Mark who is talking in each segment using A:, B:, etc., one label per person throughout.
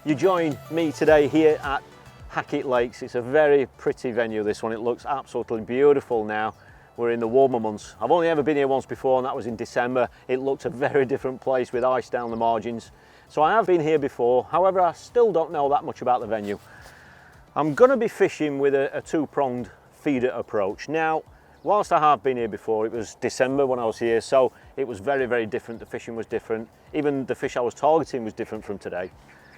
A: You join me today here at Hackett Lakes. It's a very pretty venue, this one. It looks absolutely beautiful now. We're in the warmer months. I've only ever been here once before, and that was in December. It looked a very different place with ice down the margins. So I have been here before, however I still don't know that much about the venue. I'm going to be fishing with a two-pronged feeder approach. Now, whilst I have been here before, it was December when I was here, so it was very, very different. The fishing was different. Even the fish I was targeting was different from today.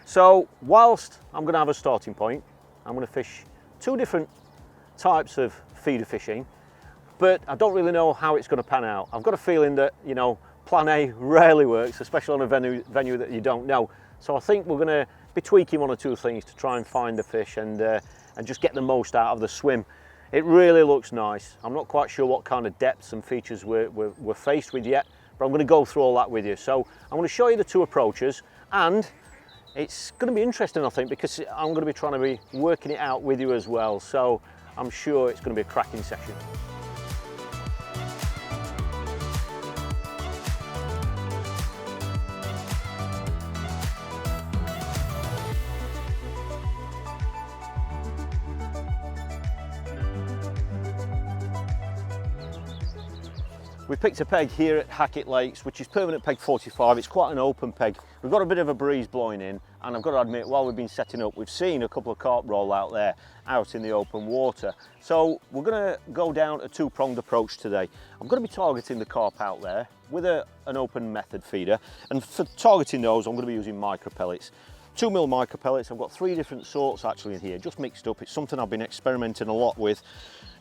A: So whilst I'm going to have a starting point, I'm going to fish two different types of feeder fishing, but I don't really know how it's going to pan out. I've got a feeling that, you know, plan A rarely works, especially on a venue that you don't know. So I think we're going to be tweaking one or two things to try and find the fish and just get the most out of the swim. It really looks nice. I'm not quite sure what kind of depths and features we're faced with yet, but I'm going to go through all that with you. So I'm going to show you the two approaches, and it's going to be interesting, I think, because I'm going to be trying to be working it out with you as well. So I'm sure it's going to be a cracking session. We picked a peg here at Hackett Lakes, which is permanent peg 45. It's quite an open peg. We've got a bit of a breeze blowing in, and I've got to admit, while we've been setting up, we've seen a couple of carp roll out there, out in the open water. So we're going to go down a two-pronged approach today. I'm going to be targeting the carp out there with an open method feeder, and for targeting those, I'm going to be using micro pellets. 2mm micro pellets. I've got three different sorts actually in here, just mixed up. It's something I've been experimenting a lot with.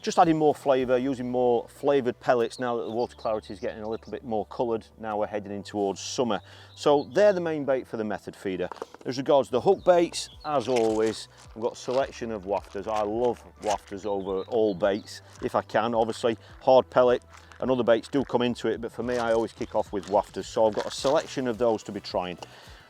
A: Just adding more flavour, using more flavoured pellets now that the water clarity is getting a little bit more coloured. Now we're heading in towards summer. So they're the main bait for the method feeder. As regards the hook baits, as always, I've got a selection of wafters. I love wafters over all baits if I can. Obviously, hard pellet and other baits do come into it, but for me, I always kick off with wafters. So I've got a selection of those to be trying.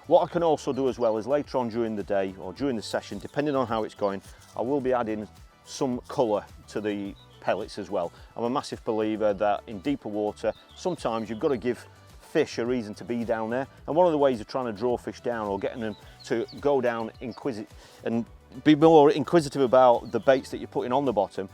A: What I can also do as well is later on during the day or during the session, depending on how it's going, I will be adding some colour to the pellets as well. I'm a massive believer that in deeper water, sometimes you've got to give fish a reason to be down there. And one of the ways of trying to draw fish down or getting them to go down and be more inquisitive about the baits that you're putting on the bottom,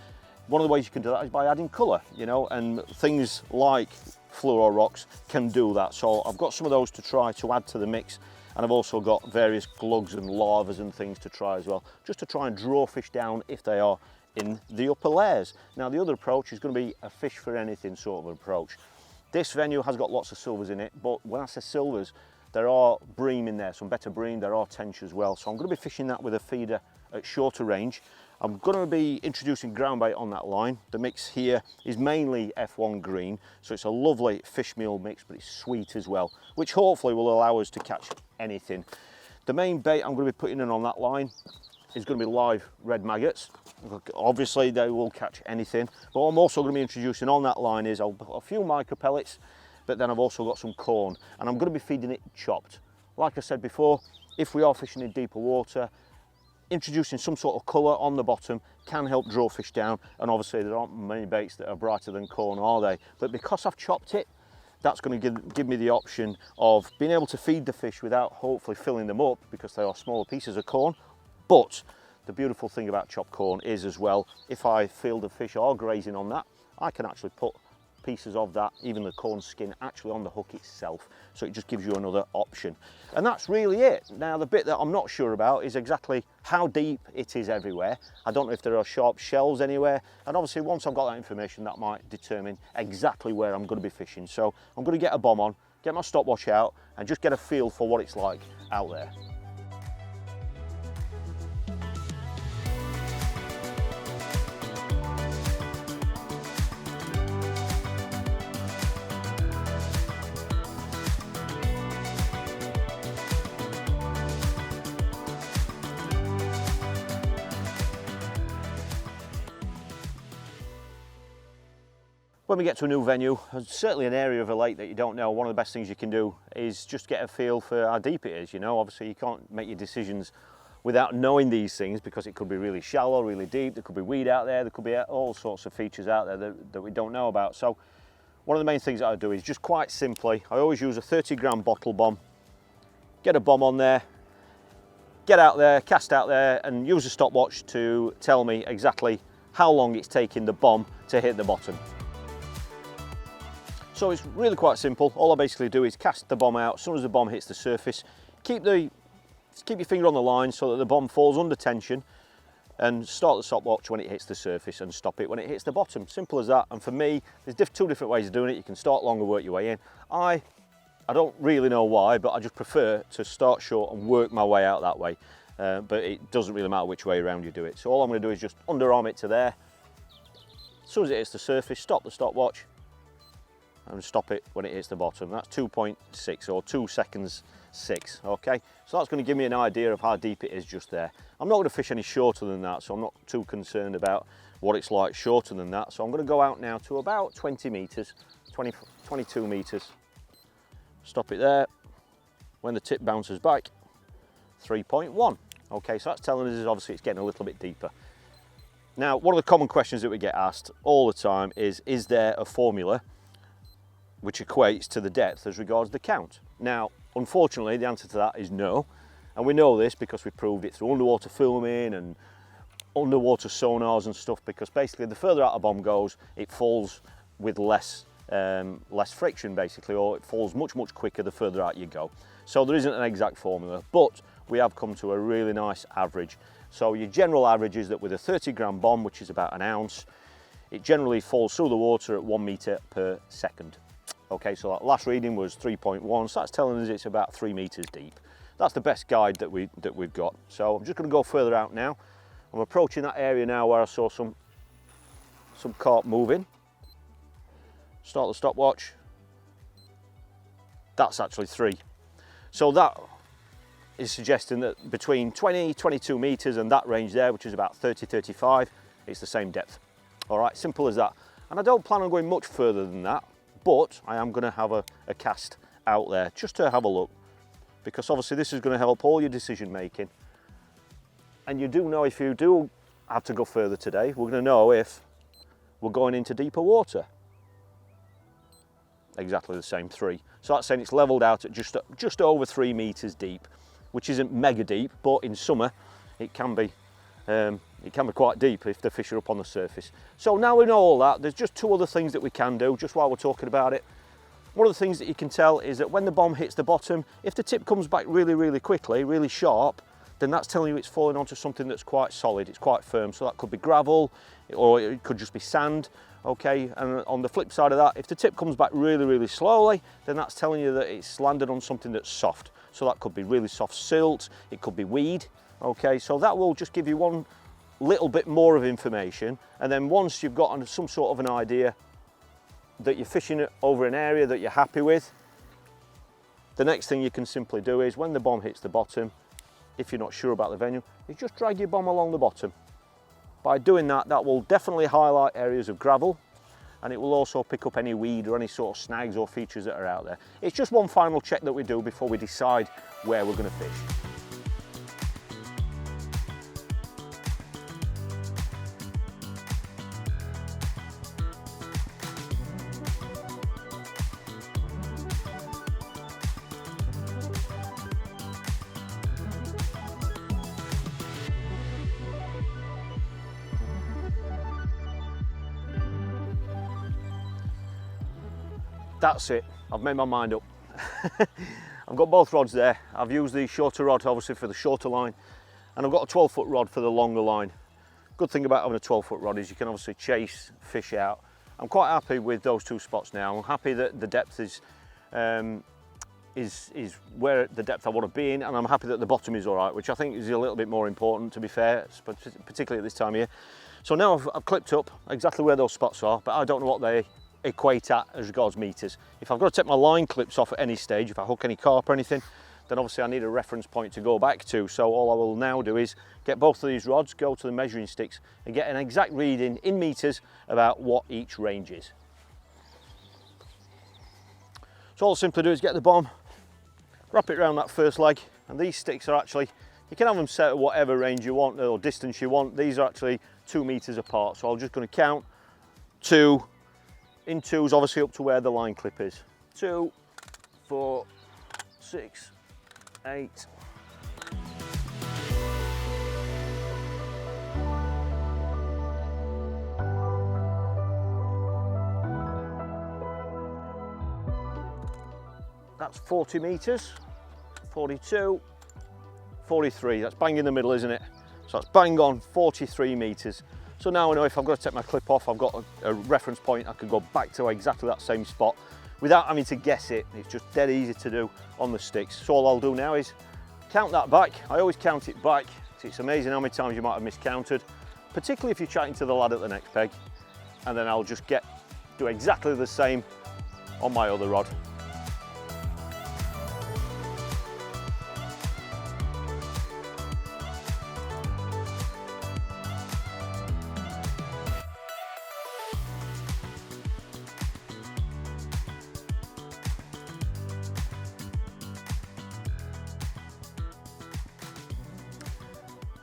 A: one of the ways you can do that is by adding colour, you know, and things like fluoro rocks can do that. So I've got some of those to try to add to the mix. And I've also got various glugs and larvas and things to try as well, just to try and draw fish down if they are in the upper layers. Now the other approach is going to be a fish for anything sort of approach. This venue has got lots of silvers in it, but when I say silvers, there are bream in there, some better bream, there are tench as well. So I'm going to be fishing that with a feeder at shorter range. I'm going to be introducing ground bait on that line. The mix here is mainly F1 green, so it's a lovely fish meal mix, but it's sweet as well, which hopefully will allow us to catch anything. The main bait I'm going to be putting in on that line is going to be live red maggots. Obviously they will catch anything, but what I'm also going to be introducing on that line is a few micro pellets, but then I've also got some corn, and I'm going to be feeding it chopped. Like I said before, if we are fishing in deeper water, introducing some sort of colour on the bottom can help draw fish down, and obviously there aren't many baits that are brighter than corn, are they? But because I've chopped it, that's going to give me the option of being able to feed the fish without hopefully filling them up, because they are smaller pieces of corn. But the beautiful thing about chopped corn is as well, if I feel the fish are grazing on that, I can actually put pieces of that, even the corn skin, actually on the hook itself. So it just gives you another option. And that's really it. Now the bit that I'm not sure about is exactly how deep it is everywhere. I don't know if there are sharp shells anywhere. And obviously once I've got that information, that might determine exactly where I'm going to be fishing. So I'm going to get a bomb on, get my stopwatch out, and just get a feel for what it's like out there. When we get to a new venue, certainly an area of a lake that you don't know, one of the best things you can do is just get a feel for how deep it is. You know, obviously you can't make your decisions without knowing these things, because it could be really shallow, really deep, there could be weed out there could be all sorts of features out there that we don't know about. So one of the main things that I do is just quite simply, I always use a 30 gram bottle bomb, get a bomb on there, get out there, cast out there, and use a stopwatch to tell me exactly how long it's taking the bomb to hit the bottom. So it's really quite simple. All I basically do is cast the bomb out. As soon as the bomb hits the surface, keep your finger on the line so that the bomb falls under tension, and start the stopwatch when it hits the surface and stop it when it hits the bottom. Simple as that. And for me, there's two different ways of doing it. You can start long and work your way in. I don't really know why, but I just prefer to start short and work my way out that way. But it doesn't really matter which way around you do it. So all I'm going to do is just underarm it to there. As soon as it hits the surface, stop the stopwatch and stop it when it hits the bottom. That's 2.6 or 2 seconds 6. Okay, so that's going to give me an idea of how deep it is just there. I'm not going to fish any shorter than that, so I'm not too concerned about what it's like shorter than that. So I'm going to go out now to about 20 meters, 22 meters. Stop it there. When the tip bounces back, 3.1. Okay, so that's telling us obviously it's getting a little bit deeper. Now, one of the common questions that we get asked all the time is there a formula which equates to the depth as regards the count? Now, unfortunately, the answer to that is no. And we know this because we proved it through underwater filming and underwater sonars and stuff, because basically the further out a bomb goes, it falls with less friction basically, or it falls much quicker the further out you go. So there isn't an exact formula, but we have come to a really nice average. So your general average is that with a 30-gram bomb, which is about an ounce, it generally falls through the water at 1 meter per second. Okay, so that last reading was 3.1, so that's telling us it's about 3 meters deep. That's the best guide that we've got. So I'm just going to go further out now. I'm approaching that area now where I saw some carp moving. Start the stopwatch. That's actually 3. So that is suggesting that between 22 meters and that range there, which is about 30-35, it's the same depth. All right, simple as that. And I don't plan on going much further than that, but I am going to have a cast out there just to have a look, because obviously this is going to help all your decision making. And you do know, if you do have to go further today, we're going to know if we're going into deeper water. Exactly the same, 3. So that's saying it's leveled out at just over 3 meters deep, which isn't mega deep, but in summer it can be quite deep if the fish are up on the surface. So now we know all that, there's just 2 other things that we can do just while we're talking about it. One of the things that you can tell is that when the bomb hits the bottom, if the tip comes back really quickly, really sharp, then that's telling you it's falling onto something that's quite solid, it's quite firm. So that could be gravel, or it could just be sand. Okay, and on the flip side of that, if the tip comes back really slowly, then that's telling you that it's landed on something that's soft. So that could be really soft silt, it could be weed. Okay, so that will just give you one little bit more of information, and then once you've got some sort of an idea that you're fishing over an area that you're happy with, the next thing you can simply do is, when the bomb hits the bottom, if you're not sure about the venue, is just drag your bomb along the bottom. By doing that, that will definitely highlight areas of gravel, and it will also pick up any weed or any sort of snags or features that are out there. It's just one final check that we do before we decide where we're going to fish. That's it, I've made my mind up. I've got both rods there. I've used the shorter rod obviously for the shorter line, and I've got a 12-foot rod for the longer line. Good thing about having a 12-foot rod is you can obviously chase fish out. I'm quite happy with those 2 spots now. I'm happy that the depth is where the depth I want to be in, and I'm happy that the bottom is all right, which I think is a little bit more important, to be fair, particularly at this time of year. So now I've clipped up exactly where those spots are, but I don't know what they equate at as regards meters. If I've got to take my line clips off at any stage, if I hook any carp or anything, then obviously I need a reference point to go back to. So all I will now do is get both of these rods, go to the measuring sticks, and get an exact reading in meters about what each range is. So all I simply do is get the bomb, wrap it around that first leg, and these sticks are actually, you can have them set at whatever range you want or distance you want. These are actually 2 meters apart. So I'm just going to count 2 in 2s, obviously up to where the line clip is. 2, 4, 6, 8. That's 40 metres, 42, 43. That's bang in the middle, isn't it? So that's bang on 43 metres. So now I know if I've got to take my clip off, I've got a reference point, I can go back to exactly that same spot without having to guess it. It's just dead easy to do on the sticks. So all I'll do now is count that back. I always count it back. It's amazing how many times you might have miscounted, particularly if you're chatting to the lad at the next peg. And then I'll just do exactly the same on my other rod.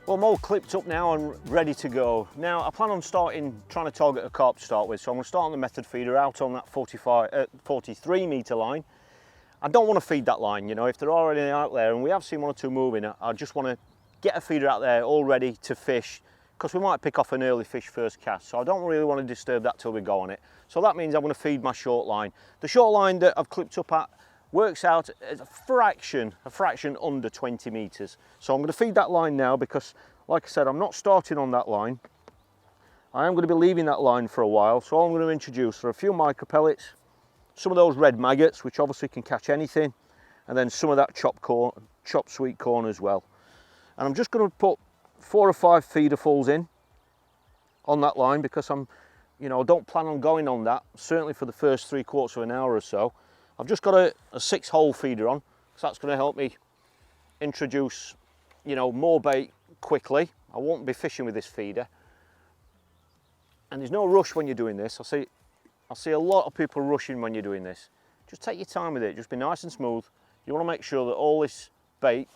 A: Well, I'm all clipped up now and ready to go. Now, I plan on trying to target a carp to start with, so I'm going to start on the method feeder out on that 43 metre line. I don't want to feed that line, you know, if there are any out there, and we have seen one or two moving, I just want to get a feeder out there all ready to fish, because we might pick off an early fish first cast, so I don't really want to disturb that till we go on it. So that means I'm going to feed my short line. The short line that I've clipped up at works out as a fraction under 20 metres. So I'm going to feed that line now because, like I said, I'm not starting on that line. I am going to be leaving that line for a while. So all I'm going to introduce are a few micro pellets, some of those red maggots, which obviously can catch anything, and then some of that chopped sweet corn as well. And I'm just going to put 4 or 5 feeder fulls in on that line because I don't plan on going on that, certainly for the first 3/4 of an hour or so. I've just got a 6-hole feeder on, so that's going to help me introduce, more bait quickly. I won't be fishing with this feeder. And there's no rush when you're doing this. I see a lot of people rushing when you're doing this. Just take your time with it, just be nice and smooth. You want to make sure that all this bait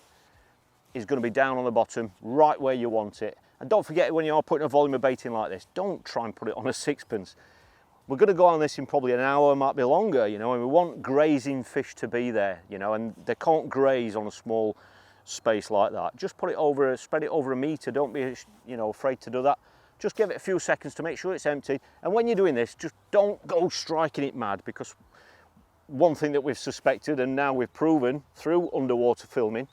A: is going to be down on the bottom, right where you want it. And don't forget, when you are putting a volume of bait in like this, don't try and put it on a 6pence. We're going to go on this in probably an hour, might be longer, and we want grazing fish to be there, and they can't graze on a small space like that. Just spread it over a metre. Don't be, afraid to do that. Just give it a few seconds to make sure it's empty. And when you're doing this, just don't go striking it mad, because one thing that we've suspected and now we've proven through underwater filming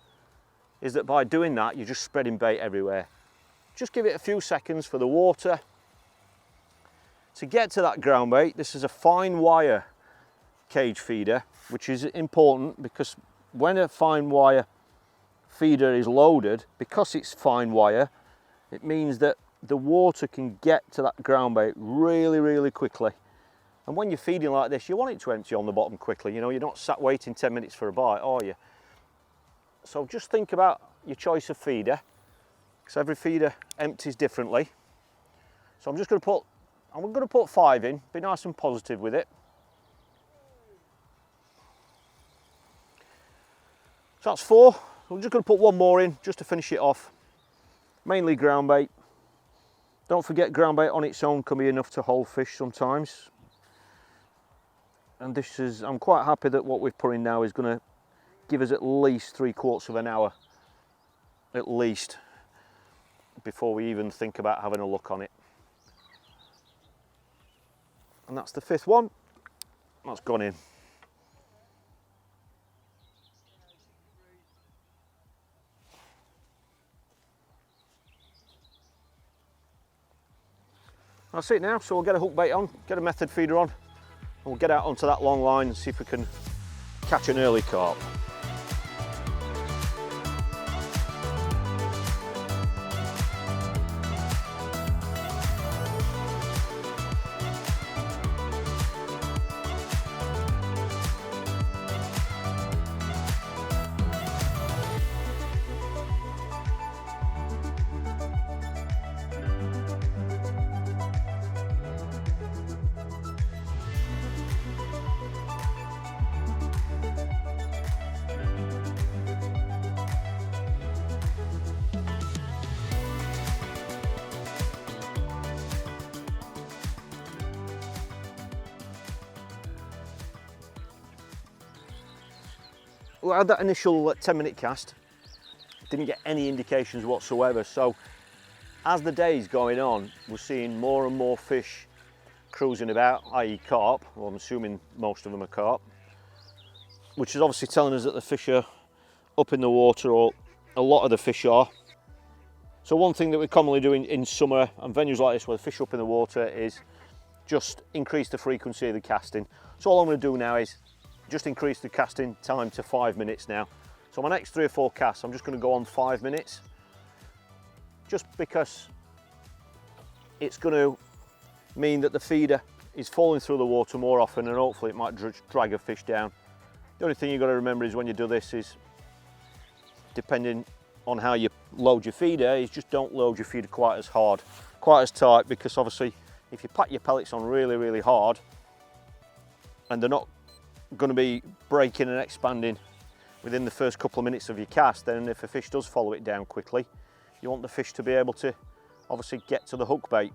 A: is that by doing that, you're just spreading bait everywhere. Just give it a few seconds for the water to get to that ground bait. This is a fine wire cage feeder, which is important because when a fine wire feeder is loaded, because it's fine wire, it means that the water can get to that ground bait really, really quickly. And when you're feeding like this, you want it to empty on the bottom quickly. You're not sat waiting 10 minutes for a bite, are you? So just think about your choice of feeder, because every feeder empties differently. So I'm going to put 5 in, be nice and positive with it. So that's 4. I'm just going to put 1 more in just to finish it off. Mainly ground bait. Don't forget, ground bait on its own can be enough to hold fish sometimes. And I'm quite happy that what we've put in now is going to give us at least 3/4 of an hour, at least, before we even think about having a look on it. And that's the 5th one. That's gone in. That's it now, so we'll get a hook bait on, get a method feeder on, and we'll get out onto that long line and see if we can catch an early carp. We had that initial 10-minute cast, didn't get any indications whatsoever, so as the day's going on, we're seeing more and more fish cruising about, i.e. carp. Well, I'm assuming most of them are carp. which is obviously telling us that the fish are up in the water, or a lot of the fish are. So one thing that we commonly do in summer and venues like this where the fish are up in the water is just increase the frequency of the casting. So all I'm going to do now is just increase the casting time to 5 minutes now. So my next 3 or 4 casts, I'm just going to go on 5 minutes, just because it's going to mean that the feeder is falling through the water more often, and hopefully it might drag a fish down. The only thing you've got to remember is when you do this is, depending on how you load your feeder, is just don't load your feeder quite as hard, quite as tight, because obviously if you pack your pellets on really hard and they're not going to be breaking and expanding within the first couple of minutes of your cast, then if a fish does follow it down quickly, you want the fish to be able to obviously get to the hook bait.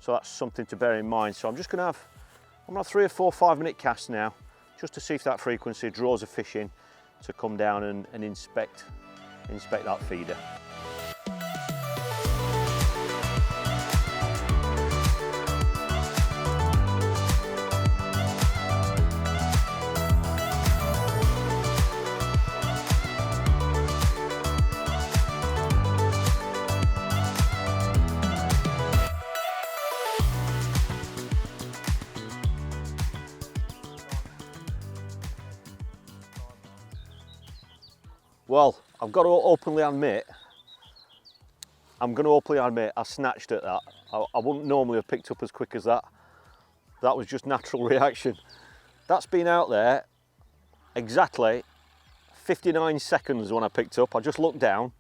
A: So that's something to bear in mind. So I'm going to have 3 or 4 5-minute casts now, just to see if that frequency draws a fish in to come down and inspect that feeder. Well, I've got to openly admit, I snatched at that. I wouldn't normally have picked up as quick as that. That was just natural reaction. That's been out there exactly 59 seconds when I picked up. I just looked down,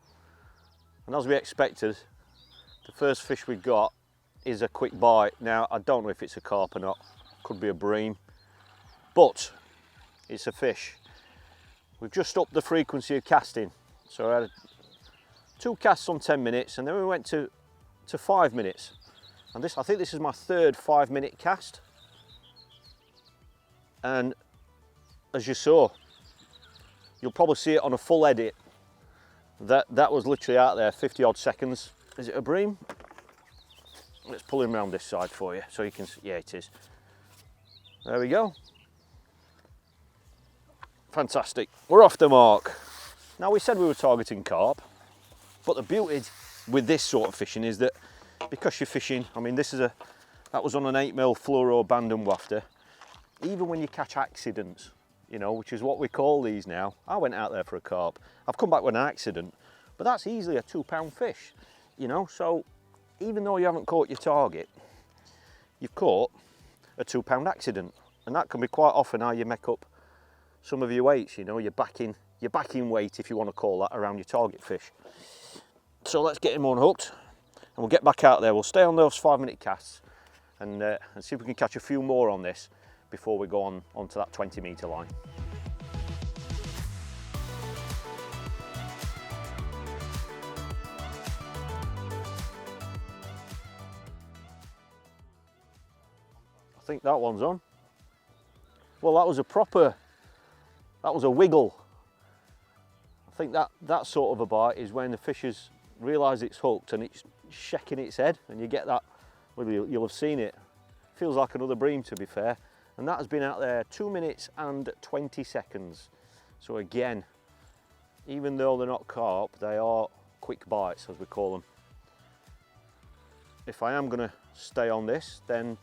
A: and as we expected, the first fish we got is a quick bite. Now, I don't know if it's a carp or not. Could be a bream, but it's a fish. We've just upped the frequency of casting. So I had 2 casts on 10 minutes, and then we went to 5 minutes. And I think this is my 3rd 5-minute cast. And as you saw, you'll probably see it on a full edit. That was literally out there 50 odd seconds. Is it a bream? Let's pull him around this side for you so you can see. Yeah, it is. There we go. Fantastic, we're off the mark. Now, we said we were targeting carp, but the beauty with this sort of fishing is that because you're fishing, I mean, that was on an 8mm fluoro abandon wafter. Even when you catch accidents, you know, which is what we call these now. I went out there for a carp. I've come back with an accident, but that's easily a 2-pound fish, you know. So even though you haven't caught your target, you've caught a 2-pound accident, and that can be quite often how you make up some of your weights, you know, your backing weight, if you want to call that, around your target fish. So let's get him unhooked, and we'll get back out there. We'll stay on those 5-minute casts and see if we can catch a few more on this before we go onto that 20-metre line. I think that one's on. Well, that was a wiggle. I think that sort of a bite is when the fish has realised it's hooked and it's shaking its head, and you get that, well, you'll have seen it. Feels like another bream, to be fair. And that has been out there 2 minutes and 20 seconds. So again, even though they're not carp, they are quick bites, as we call them. If I am going to stay on this, then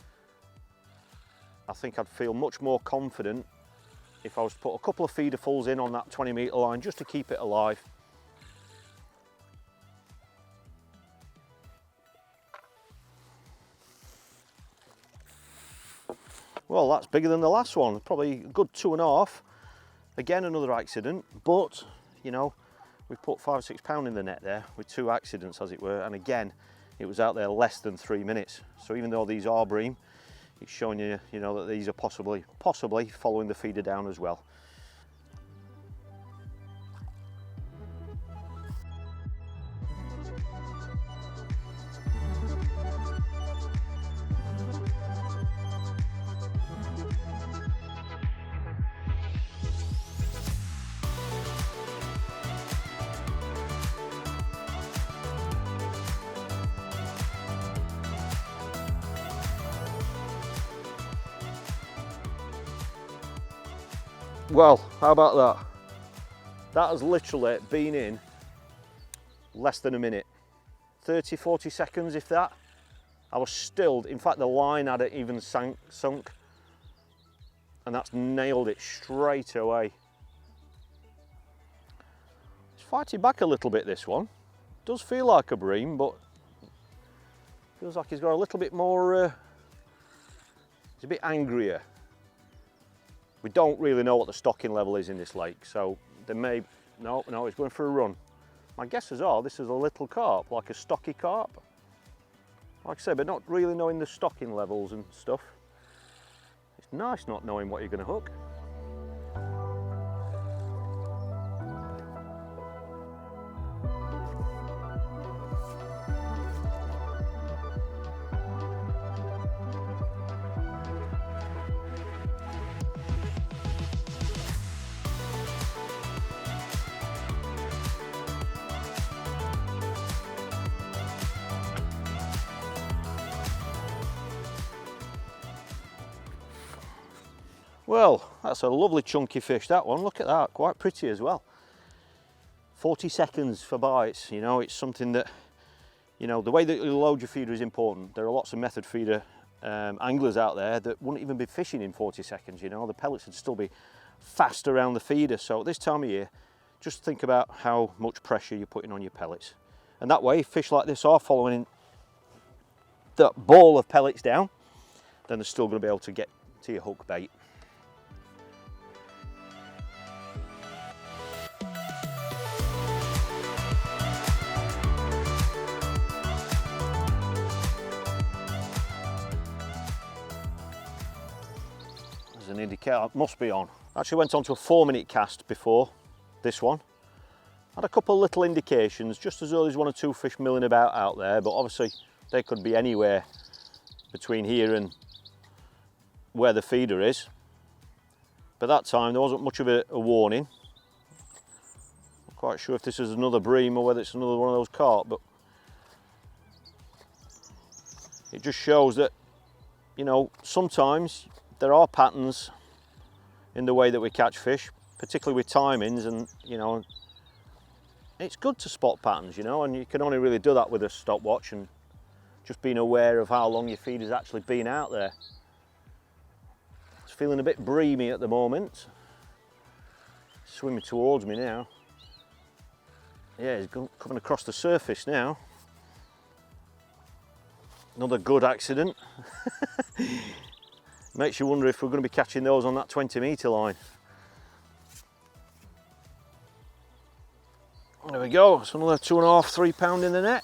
A: I think I'd feel much more confident if I was to put a couple of feeder fulls in on that 20-metre line just to keep it alive. Well, that's bigger than the last one, probably a good 2.5. Again, another accident, but you know, we've put 5 or 6 pound in the net there with 2 accidents, as it were, and again, it was out there less than 3 minutes. So even though these are bream, it's showing you, you know, that these are possibly following the feeder down as well. Well, how about that? That has literally been in less than a minute. 30, 40 seconds, if that. I was stilled. In fact, the line hadn't even sunk. And that's nailed it straight away. It's fighting back a little bit, this one. Does feel like a bream, but feels like he's got a little bit more, he's a bit angrier. We don't really know what the stocking level is in this lake, so there may, no, he's going for a run. My guesses are this is a little carp, like a stocky carp. Like I said, but not really knowing the stocking levels and stuff. It's nice not knowing what you're going to hook. Well, that's a lovely chunky fish, that one. Look at that, quite pretty as well. 40 seconds for bites, you know, it's something that, you know, the way that you load your feeder is important. There are lots of method feeder anglers out there that wouldn't even be fishing in 40 seconds, you know. The pellets would still be fast around the feeder. So at this time of year, just think about how much pressure you're putting on your pellets. And that way, fish like this are following that ball of pellets down, then they're still going to be able to get to your hook bait. An indicator, must be on. Actually went on to a 4-minute cast before this one. Had a couple of little indications, just as though there's 1 or 2 fish milling about out there, but obviously they could be anywhere between here and where the feeder is. But that time there wasn't much of a warning. Not quite sure if this is another bream or whether it's another one of those carp, but it just shows that, you know, sometimes there are patterns in the way that we catch fish, particularly with timings, and you know, it's good to spot patterns, you know, and you can only really do that with a stopwatch and just being aware of how long your feeder's actually been out there. It's feeling a bit breamy at the moment. Swimming towards me now. Yeah, he's coming across the surface now. Another good accident. Makes you wonder if we're going to be catching those on that 20-metre line. There we go, it's another 2.5, 3 pound in the net.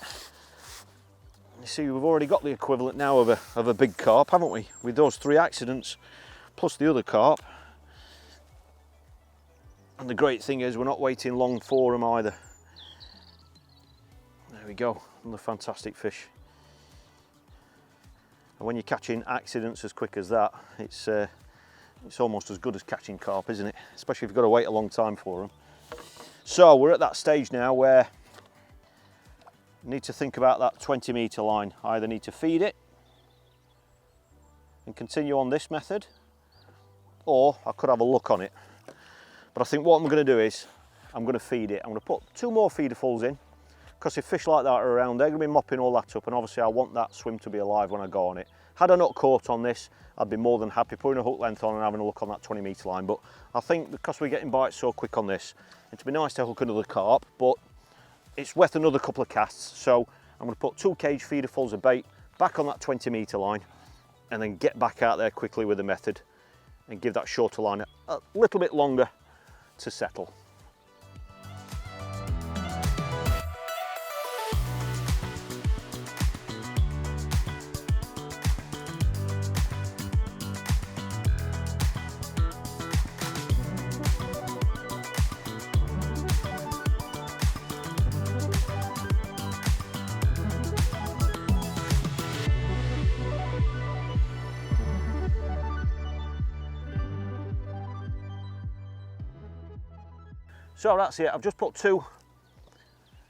A: You see, we've already got the equivalent now of a big carp, haven't we? With those 3 accidents, plus the other carp. And the great thing is we're not waiting long for them either. There we go, another fantastic fish. And when you're catching accidents as quick as that, it's almost as good as catching carp, isn't it? Especially if you've got to wait a long time for them. So we're at that stage now where you need to think about that 20-metre line. I either need to feed it and continue on this method, or I could have a look on it. But I think what I'm going to do is I'm going to feed it. I'm going to put 2 more feederfuls in, because if fish like that are around, they're going to be mopping all that up, and obviously I want that swim to be alive when I go on it. Had I not caught on this, I'd be more than happy putting a hook length on and having a look on that 20-metre line. But I think because we're getting bites so quick on this, it'd be nice to hook another carp, but it's worth another couple of casts. So I'm going to put 2 cage feederfuls of bait back on that 20-metre line, and then get back out there quickly with the method and give that shorter line a little bit longer to settle. So that's it, I've just put 2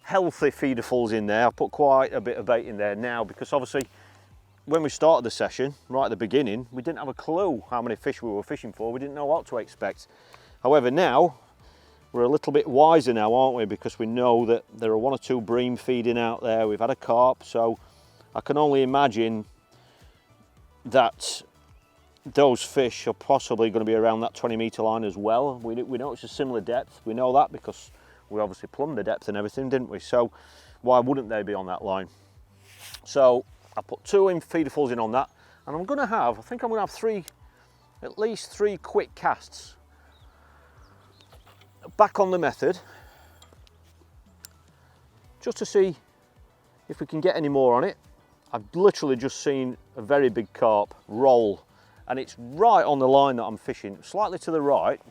A: healthy feederfuls in there. I've put quite a bit of bait in there now, because obviously when we started the session, right at the beginning, we didn't have a clue how many fish we were fishing for. We didn't know what to expect. However, now we're a little bit wiser now, aren't we? Because we know that there are 1 or 2 bream feeding out there. We've had a carp, so I can only imagine that those fish are possibly going to be around that 20-metre line as well. We know it's a similar depth. We know that because we obviously plumbed the depth and everything, didn't we? So why wouldn't they be on that line? So I put 2 feederfuls in on that, and I'm going to have, I think I'm going to have at least 3 quick casts back on the method, just to see if we can get any more on it. I've literally just seen a very big carp roll, and it's right on the line that I'm fishing, slightly to the right,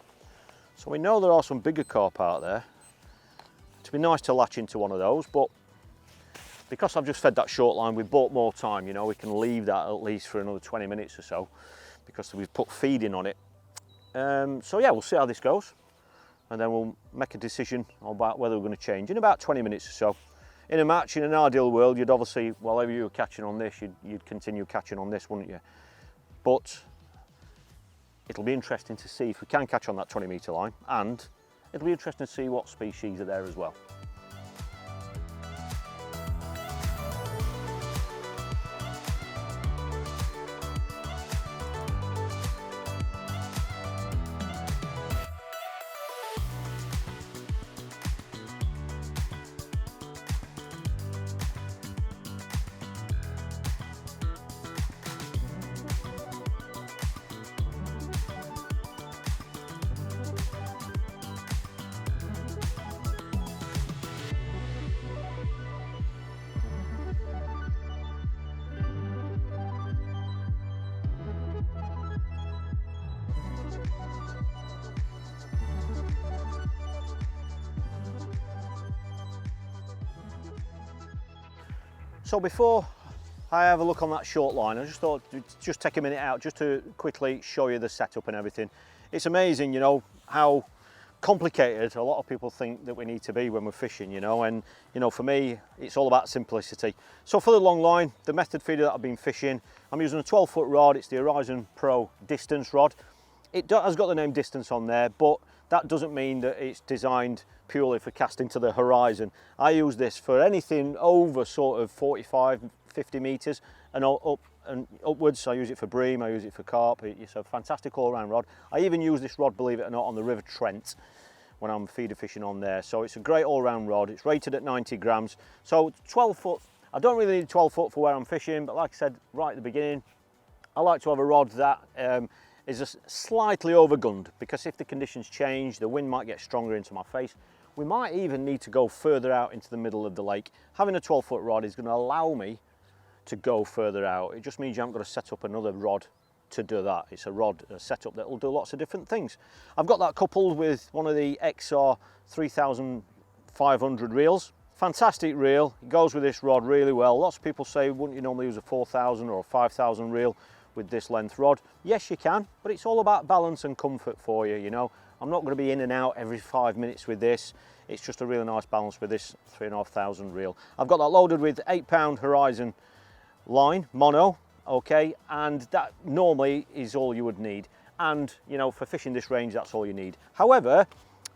A: so we know there are some bigger carp out there. It'd be nice to latch into one of those, but because I've just fed that short line, we've bought more time. You know, we can leave that at least for another 20 minutes or so because we've put feeding on it. So yeah, we'll see how this goes, and then we'll make a decision about whether we're going to change in about 20 minutes or so. In a match, in an ideal world, you'd obviously, whatever you were catching on this, you'd continue catching on this, wouldn't you? But it'll be interesting to see if we can catch on that 20-metre line, and it'll be interesting to see what species are there as well. So before I have a look on that short line, I just thought to just take a minute out just to quickly show you the setup and everything. It's amazing, you know, how complicated a lot of people think that we need to be when we're fishing, you know, and you know, for me, it's all about simplicity. So for the long line, the method feeder that I've been fishing, I'm using a 12-foot rod. It's the Horizon Pro distance rod. It has got the name distance on there, but that doesn't mean that it's designed purely for casting to the horizon. I use this for anything over sort of 45, 50 metres and up and upwards. I use it for bream, I use it for carp. It's a fantastic all-round rod. I even use this rod, believe it or not, on the River Trent when I'm feeder fishing on there. So it's a great all-round rod. It's rated at 90 grams. So 12 foot, I don't really need 12 foot for where I'm fishing, but like I said right at the beginning, I like to have a rod that is just slightly overgunned, because if the conditions change, the wind might get stronger into my face. We might even need to go further out into the middle of the lake. Having a 12-foot rod is going to allow me to go further out. It just means you haven't got to set up another rod to do that. It's a rod, a setup that will do lots of different things. I've got that coupled with one of the XR 3500 reels. Fantastic reel. It goes with this rod really well. Lots of people say, wouldn't you normally use a 4000 or a 5000 reel with this length rod? Yes, you can, but it's all about balance and comfort for you, you know. I'm not going to be in and out every 5 minutes with this. It's just a really nice balance with this 3500 reel. I've got that loaded with 8-pound Horizon line, mono, okay, and that normally is all you would need. And, you know, for fishing this range, that's all you need. However,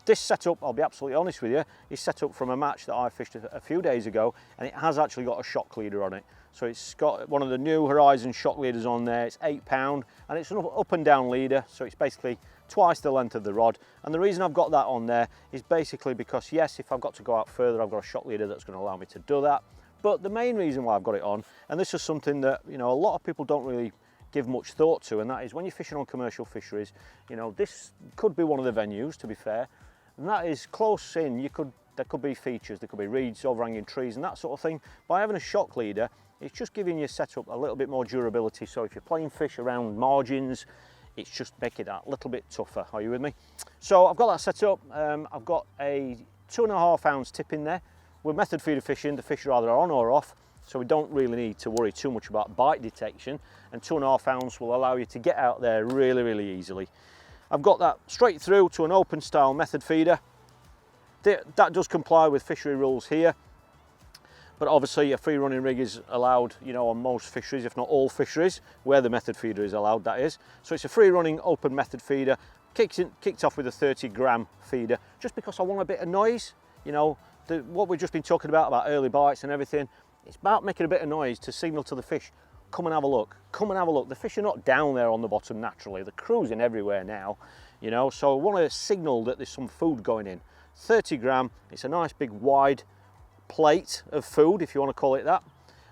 A: this setup, I'll be absolutely honest with you, is set up from a match that I fished a few days ago, and it has actually got a shock leader on it. So it's got one of the new Horizon shock leaders on there. It's 8-pound, and it's an up and down leader, so it's basically twice the length of the rod. And the reason I've got that on there is basically because, yes, if I've got to go out further, I've got a shock leader that's going to allow me to do that. But the main reason why I've got it on, and this is something that, you know, a lot of people don't really give much thought to, and that is when you're fishing on commercial fisheries, you know, this could be one of the venues, to be fair, and that is close in. There could be features, there could be reeds, overhanging trees and that sort of thing. By having a shock leader, it's just giving your setup a little bit more durability. So if you're playing fish around margins, it's just making that a little bit tougher. Are you with me? So I've got that set up. I've got a 2.5 ounce tip in there. We're method feeder fishing. The fish are either on or off, so we don't really need to worry too much about bite detection. And 2.5 ounce will allow you to get out there really, really easily. I've got that straight through to an open style method feeder. That does comply with fishery rules here. But obviously a free running rig is allowed, you know, on most fisheries, if not all fisheries, where the method feeder is allowed, that is. So it's a free running open method feeder, kicked off with a 30 gram feeder, just because I want a bit of noise. You know, what we've just been talking about early bites and everything, it's about making a bit of noise to signal to the fish, come and have a look, come and have a look. The fish are not down there on the bottom naturally, they're cruising everywhere now, you know, so I want to signal that there's some food going in. 30 gram, it's a nice big wide plate of food, if you want to call it that.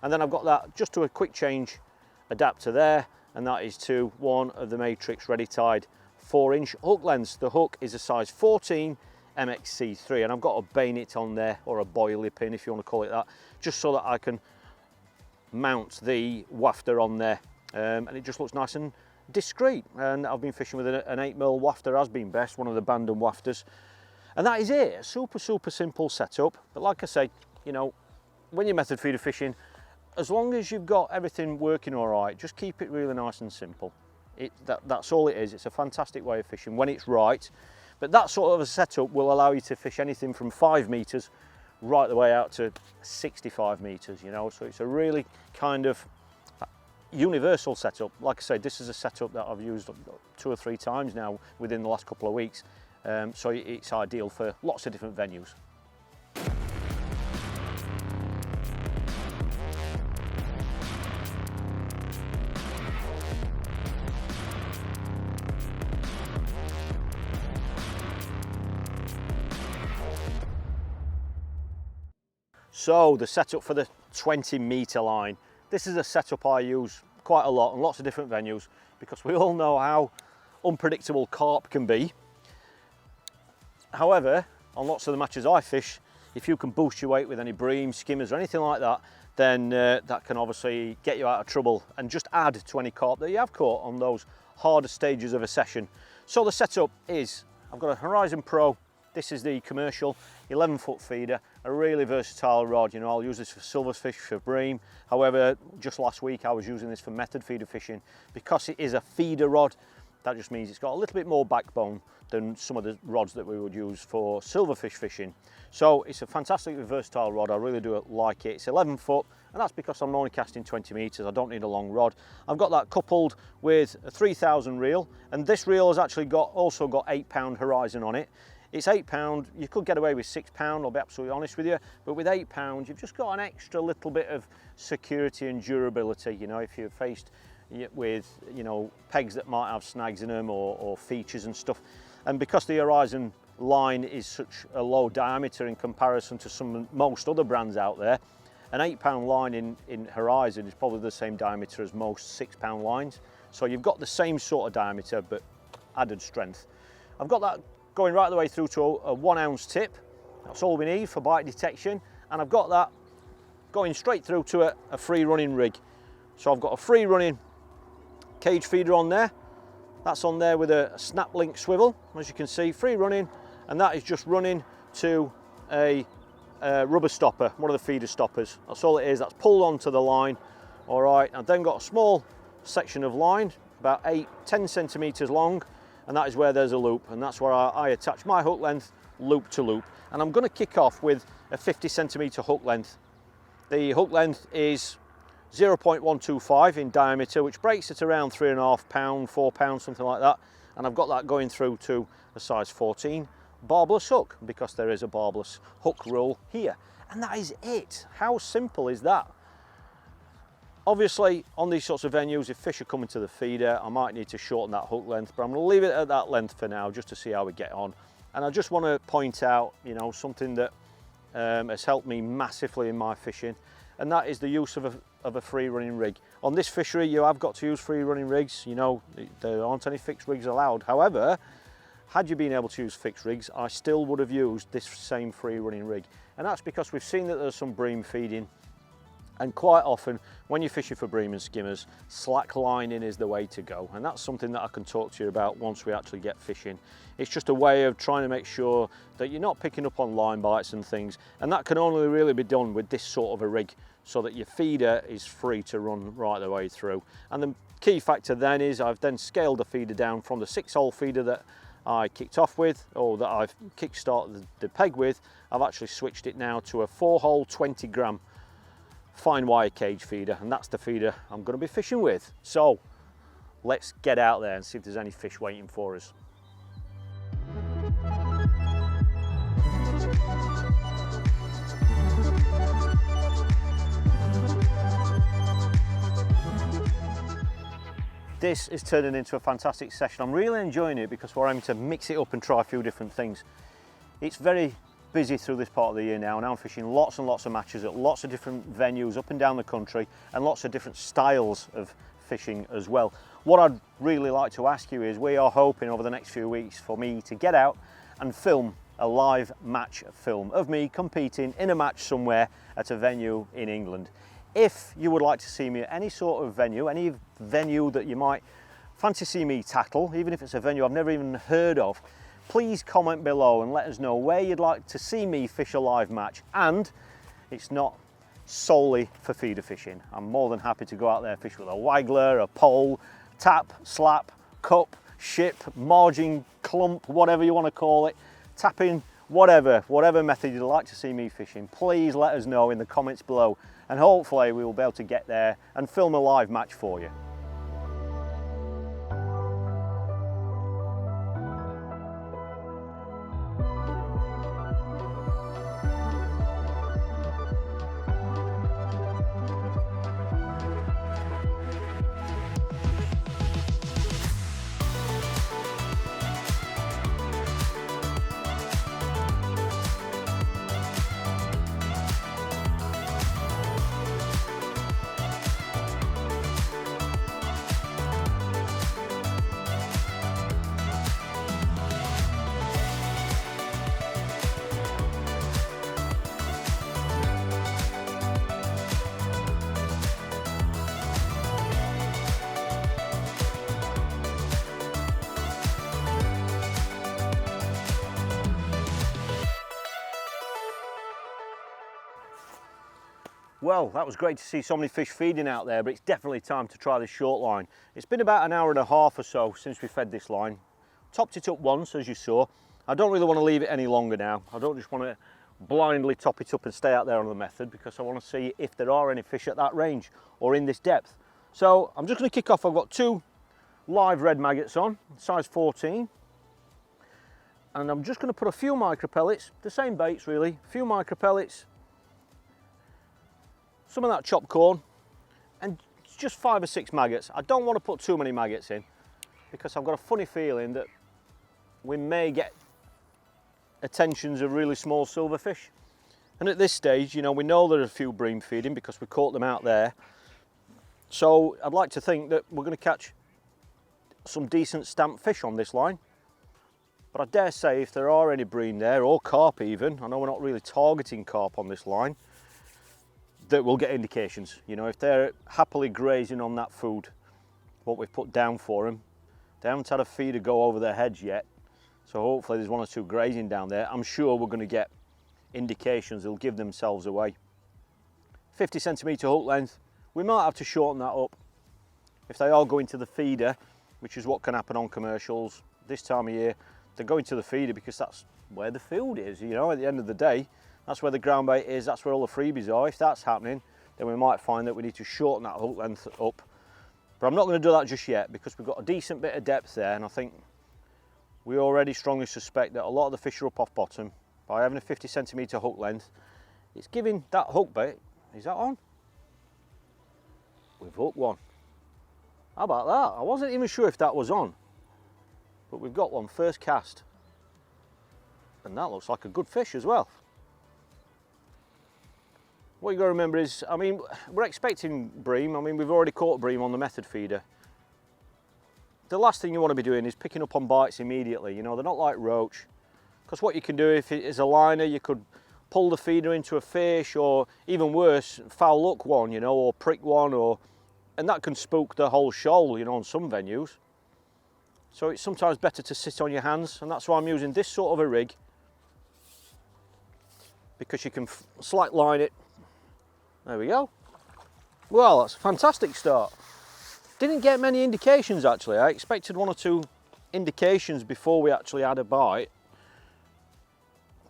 A: And then I've got that just to a quick change adapter there, and that is to one of the Matrix ready tied 4-inch hook lengths. The hook is a size 14 MXC3, and I've got a bayonet on there, or a boilie pin if you want to call it that, just so that I can mount the wafter on there, and it just looks nice and discreet. And I've been fishing with an 8mm wafter, has been best, one of the Bandon wafters, and that is it. A super simple setup. But like I say, you know, when you're method feeder fishing, as long as you've got everything working all right, just keep it really nice and simple. That's all it is. It's a fantastic way of fishing when it's right. But that sort of a setup will allow you to fish anything from 5 meters right the way out to 65 meters, you know, so it's a really kind of universal setup. Like I said, this is a setup that I've used 2 or 3 times now within the last couple of weeks, so it's ideal for lots of different venues. So the setup for the 20 meter line. This is a setup I use quite a lot on lots of different venues, because we all know how unpredictable carp can be. However, on lots of the matches I fish, if you can boost your weight with any bream, skimmers or anything like that, then that can obviously get you out of trouble and just add to any carp that you have caught on those harder stages of a session. So the setup is, I've got a Horizon Pro. This is the commercial 11-foot feeder, a really versatile rod. You know, I'll use this for silverfish, for bream. However, just last week I was using this for method feeder fishing. Because it is a feeder rod, that just means it's got a little bit more backbone than some of the rods that we would use for silverfish fishing. So it's a fantastically versatile rod. I really do like it. It's 11 foot, and that's because I'm only casting 20 meters. I don't need a long rod. I've got that coupled with a 3000 reel, and this reel has actually also got 8-pound Horizon on it. It's 8 pound, you could get away with 6 pound, I'll be absolutely honest with you, but with 8 pounds, you've just got an extra little bit of security and durability. You know, if you're faced with, you know, pegs that might have snags in them or features and stuff. And because the Horizon line is such a low diameter in comparison to most other brands out there, an 8-pound line in Horizon is probably the same diameter as most 6-pound lines. So you've got the same sort of diameter, but added strength. I've got that going right the way through to a 1 ounce tip. That's all we need for bite detection. And I've got that going straight through to a free running rig. So I've got a free running cage feeder on there. That's on there with a snap link swivel, as you can see, free running. And that is just running to a rubber stopper, one of the feeder stoppers. That's all it is. That's pulled onto the line. All right, I've then got a small section of line, about 10 centimeters long, and that is where there's a loop, and that's where I attach my hook length loop to loop. And I'm going to kick off with a 50 centimeter hook length. The hook length is 0.125 in diameter, which breaks at around 3.5 pound, 4 pounds, something like that. And I've got that going through to a size 14 barbless hook, because there is a barbless hook rule here. And that is it. How simple is that? Obviously, on these sorts of venues, if fish are coming to the feeder, I might need to shorten that hook length, but I'm going to leave it at that length for now, just to see how we get on. And I just want to point out, you know, something that has helped me massively in my fishing, and that is the use of a free running rig. On this fishery, you have got to use free running rigs. You know, there aren't any fixed rigs allowed. However, had you been able to use fixed rigs, I still would have used this same free running rig. And that's because we've seen that there's some bream feeding. And quite often, when you're fishing for bream and skimmers, slack lining is the way to go. And that's something that I can talk to you about once we actually get fishing. It's just a way of trying to make sure that you're not picking up on line bites and things. And that can only really be done with this sort of a rig, so that your feeder is free to run right the way through. And the key factor then is I've then scaled the feeder down from the 6-hole feeder that I kicked off with, or that I've kick-started the peg with. I've actually switched it now to a 4-hole 20 gram fine wire cage feeder, and that's the feeder I'm going to be fishing with. So let's get out there and see if there's any fish waiting for us. This is turning into a fantastic session. I'm really enjoying it because we're aiming to mix it up and try a few different things. It's very busy through this part of the year now, and I'm fishing lots and lots of matches at lots of different venues up and down the country, and lots of different styles of fishing as well. What I'd really like to ask you is, we are hoping over the next few weeks for me to get out and film a live match film of me competing in a match somewhere at a venue in England. If you would like to see me at any sort of venue, any venue that you might fancy see me tackle, even if it's a venue I've never even heard of, please comment below and let us know where you'd like to see me fish a live match. And it's not solely for feeder fishing. I'm more than happy to go out there and fish with a waggler, a pole, tap, slap, cup, ship, margin, clump, whatever you want to call it, tapping, whatever method you'd like to see me fishing. Please let us know in the comments below, and hopefully we will be able to get there and film a live match for you. Well, that was great to see so many fish feeding out there, but it's definitely time to try this short line. It's been about an hour and a half or so since we fed this line. Topped it up once, as you saw. I don't really want to leave it any longer now. I don't just want to blindly top it up and stay out there on the method, because I want to see if there are any fish at that range or in this depth. So I'm just going to kick off. I've got 2 live red maggots on, size 14. And I'm just going to put a few micro pellets, the same baits really, a few micro pellets, some of that chopped corn, and just 5 or 6 maggots. I don't want to put too many maggots in, because I've got a funny feeling that we may get attentions of really small silverfish. And at this stage, you know, we know there are a few bream feeding because we caught them out there. So I'd like to think that we're going to catch some decent stamped fish on this line. But I dare say if there are any bream there, or carp even, I know we're not really targeting carp on this line, that we'll get indications. You know, if they're happily grazing on that food, what we've put down for them, they haven't had a feeder go over their heads yet, so hopefully there's 1 or 2 grazing down there. I'm sure we're going to get indications they'll give themselves away. 50 centimetre hook length, we might have to shorten that up if they are going to the feeder, which is what can happen on commercials this time of year. They're going to the feeder because that's where the food is, you know, at the end of the day. That's where the ground bait is, that's where all the freebies are. If that's happening, then we might find that we need to shorten that hook length up. But I'm not going to do that just yet, because we've got a decent bit of depth there, and I think we already strongly suspect that a lot of the fish are up off bottom. By having a 50 centimetre hook length, it's giving that hook bait. Is that on? We've hooked one. How about that? I wasn't even sure if that was on, but we've got one, first cast. And that looks like a good fish as well. What you got to remember is, I mean, we're expecting bream. I mean, we've already caught bream on the method feeder. The last thing you want to be doing is picking up on bites immediately. You know, they're not like roach. Because what you can do, if it is a liner, you could pull the feeder into a fish, or even worse, foul luck one, you know, or prick one, and that can spook the whole shoal, you know, on some venues. So it's sometimes better to sit on your hands, and that's why I'm using this sort of a rig, because you can slack line it. There we go. Well, that's a fantastic start. Didn't get many indications actually. I expected 1 or 2 indications before we actually had a bite.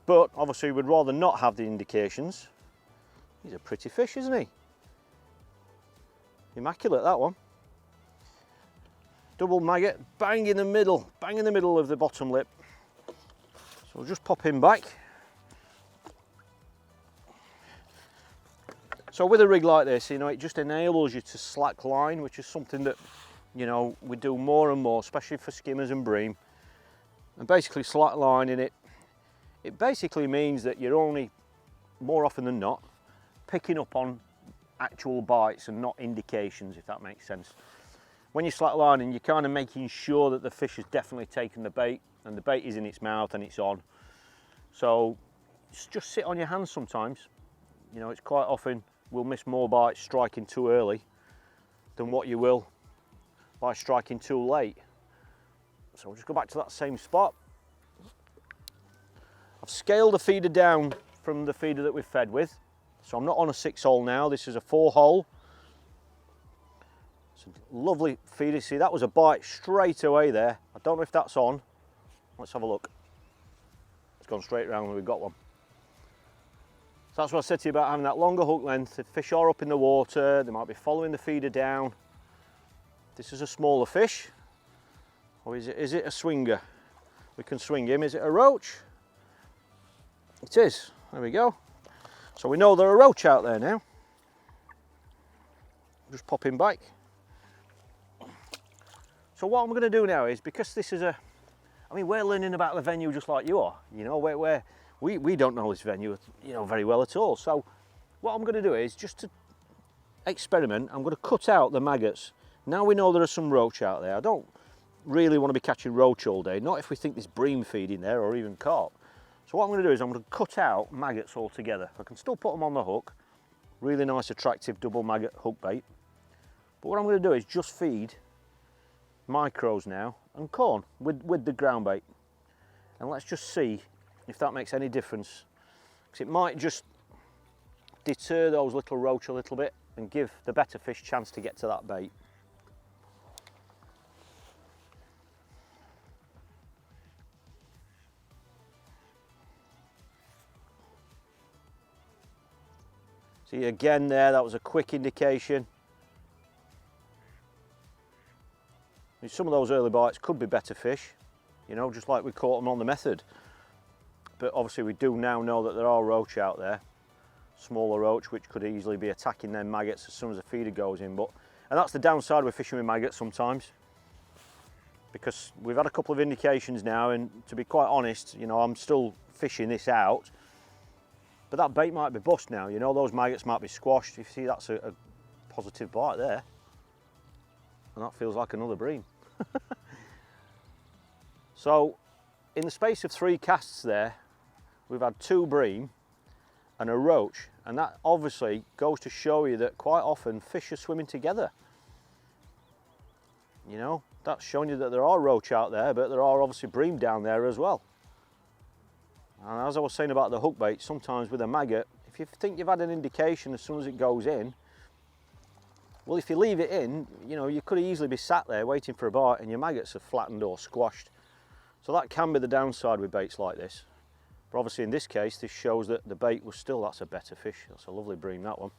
A: But obviously we'd rather not have the indications. He's a pretty fish, isn't he? Immaculate, that one. Double maggot, bang in the middle of the bottom lip. So we'll just pop him back. So with a rig like this, you know, it just enables you to slack line, which is something that you know, we do more and more, especially for skimmers and bream. And basically slack lining it, it basically means that you're only, more often than not, picking up on actual bites and not indications, if that makes sense. When you're slack lining, you're kind of making sure that the fish has definitely taken the bait and the bait is in its mouth and it's on. So just sit on your hands sometimes. You know, it's quite often we'll miss more bites striking too early than what you will by striking too late. So we'll just go back to that same spot. I've scaled the feeder down from the feeder that we've fed with. So I'm not on a 6-hole now, this is a 4-hole. It's a lovely feeder. See, that was a bite straight away there. I don't know if that's on. Let's have a look. It's gone straight around when we've got one. So that's what I said to you about having that longer hook length. The fish are up in the water, they might be following the feeder down. This is a smaller fish. Or is it a swinger? We can swing him. Is it a roach? It is. There we go. So we know there are a roach out there now. Just pop him back. So what I'm going to do now is, because this is I mean, we're learning about the venue just like you are. You know, we don't know this venue, you know, very well at all. So what I'm going to do is, just to experiment, I'm going to cut out the maggots. Now we know there are some roach out there. I don't really want to be catching roach all day, not if we think there's bream feeding there or even carp. So what I'm going to do is I'm going to cut out maggots altogether. I can still put them on the hook. Really nice, attractive double maggot hook bait. But what I'm going to do is just feed micros now and corn with the ground bait. And let's just see if that makes any difference. Because it might just deter those little roach a little bit and give the better fish chance to get to that bait. See, again there, that was a quick indication. Some of those early bites could be better fish, you know, just like we caught them on the method. But obviously we do now know that there are roach out there, smaller roach, which could easily be attacking them maggots as soon as the feeder goes in. And that's the downside with fishing with maggots sometimes, because we've had a couple of indications now, and to be quite honest, you know, I'm still fishing this out. But that bait might be bust now, you know, those maggots might be squashed. You see, that's a positive bite there. And that feels like another bream. So, in the space of 3 casts there, we've had 2 bream and a roach. And that obviously goes to show you that quite often fish are swimming together. You know, that's showing you that there are roach out there, but there are obviously bream down there as well. And as I was saying about the hook bait, sometimes with a maggot, if you think you've had an indication as soon as it goes in, well, if you leave it in, you know, you could easily be sat there waiting for a bite and your maggots are flattened or squashed. So that can be the downside with baits like this. But obviously in this case, this shows that the bait was still, that's a better fish. That's a lovely bream, that one.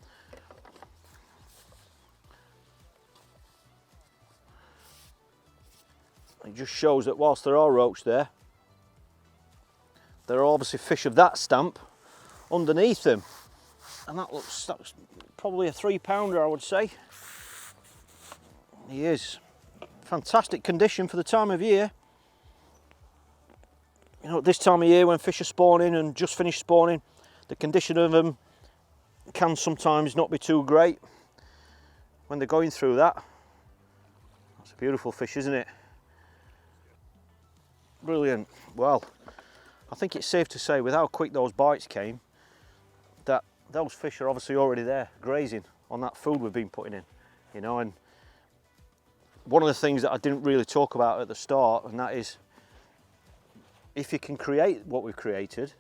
A: It just shows that whilst there are roach there, there are obviously fish of that stamp underneath them. And that's probably a 3-pounder, I would say. He is. Fantastic condition for the time of year. You know, at this time of year when fish are spawning and just finished spawning, the condition of them can sometimes not be too great when they're going through that. That's a beautiful fish, isn't it? Brilliant. Well, I think it's safe to say, with how quick those bites came, that those fish are obviously already there, grazing on that food we've been putting in, you know. And one of the things that I didn't really talk about at the start, and that is, if you can create what we've created,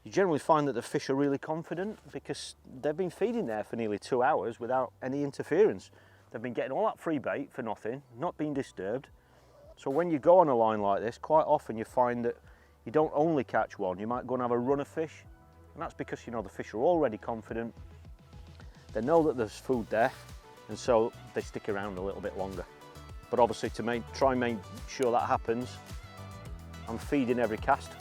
A: you generally find that the fish are really confident, because they've been feeding there for nearly 2 hours without any interference. They've been getting all that free bait for nothing, not being disturbed. So when you go on a line like this, quite often you find that you don't only catch one, you might go and have a run of fish. And that's because, you know, the fish are already confident. They know that there's food there, and so they stick around a little bit longer. But obviously, to try and make sure that happens, I'm feeding every cast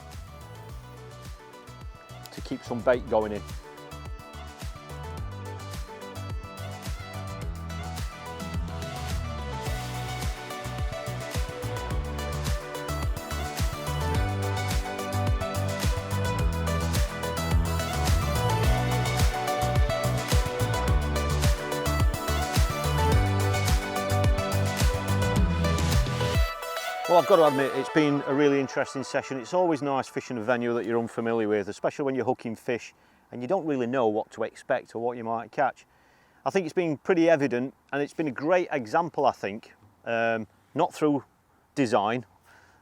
A: to keep some bait going in. Well, I've got to admit, it's been a really interesting session. It's always nice fishing a venue that you're unfamiliar with, especially when you're hooking fish and you don't really know what to expect or what you might catch. I think it's been pretty evident, and it's been a great example, I think, not through design,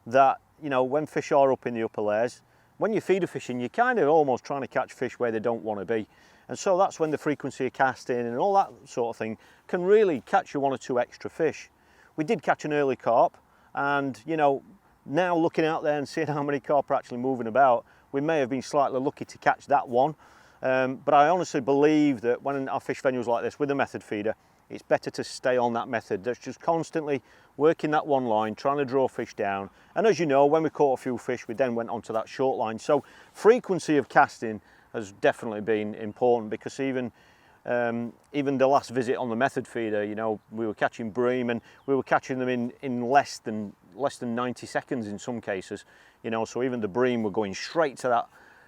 A: that, you know, when fish are up in the upper layers, when you're feeder fishing, you're kind of almost trying to catch fish where they don't want to be. And so that's when the frequency of casting and all that sort of thing can really catch you one or two extra fish. We did catch an early carp, and, you know, now looking out there and seeing how many carp are actually moving about, we may have been slightly lucky to catch that one. But I honestly believe that when I fish venues like this with a method feeder, it's better to stay on that method. That's just constantly working that one line, trying to draw fish down. And as you know, when we caught a few fish, we then went onto that short line. So frequency of casting has definitely been important, because even the last visit on the method feeder, you know, we were catching bream, and we were catching them in less than 90 seconds in some cases, you know. So even the bream were going straight to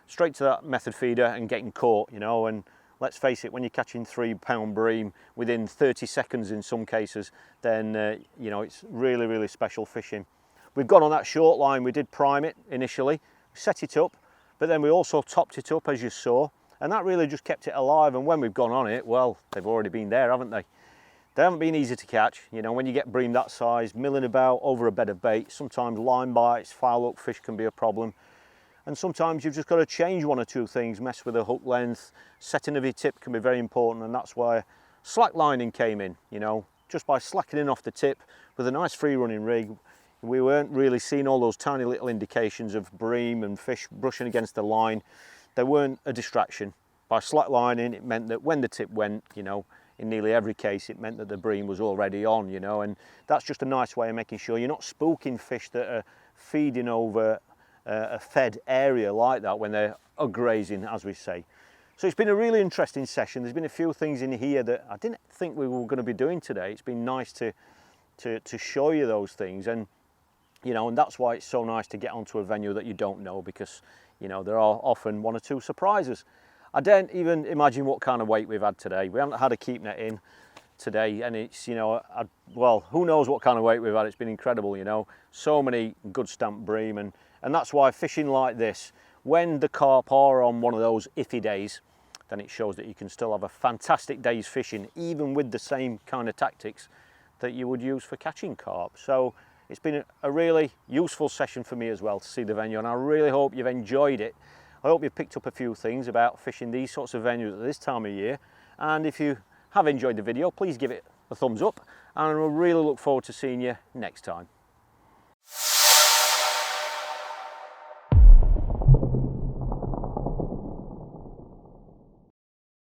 A: that method feeder and getting caught, you know. And let's face it, when you're catching 3 pound bream within 30 seconds in some cases, then you know, it's really, really special fishing. We've gone on that short line. We did prime it initially, set it up, but then we also topped it up, as you saw, and that really just kept it alive. And when we've gone on it, well, they've already been there, haven't they? They haven't been easy to catch. You know, when you get bream that size, milling about over a bed of bait, sometimes line bites, foul hook fish can be a problem. And sometimes you've just got to change one or two things, mess with the hook length, setting of your tip can be very important, and that's why slack lining came in. You know, just by slackening off the tip with a nice free running rig, we weren't really seeing all those tiny little indications of bream and fish brushing against the line. They weren't a distraction. By slack lining, it meant that when the tip went, you know, in nearly every case, it meant that the bream was already on, you know, and that's just a nice way of making sure you're not spooking fish that are feeding over a fed area like that when they're grazing, as we say. So it's been a really interesting session. There's been a few things in here that I didn't think we were going to be doing today. It's been nice to show you those things, and, you know, and that's why it's so nice to get onto a venue that you don't know, because, you know, there are often one or two surprises. I don't even imagine what kind of weight we've had today. We haven't had a keep net in today, and it's, you know, well, who knows what kind of weight we've had. It's been incredible, you know, so many good stamp bream, and that's why fishing like this, when the carp are on one of those iffy days, then it shows that you can still have a fantastic day's fishing, even with the same kind of tactics that you would use for catching carp. So it's been a really useful session for me as well to see the venue, and I really hope you've enjoyed it. I hope you've picked up a few things about fishing these sorts of venues at this time of year, and if you have enjoyed the video, please give it a thumbs up, and I really look forward to seeing you next time.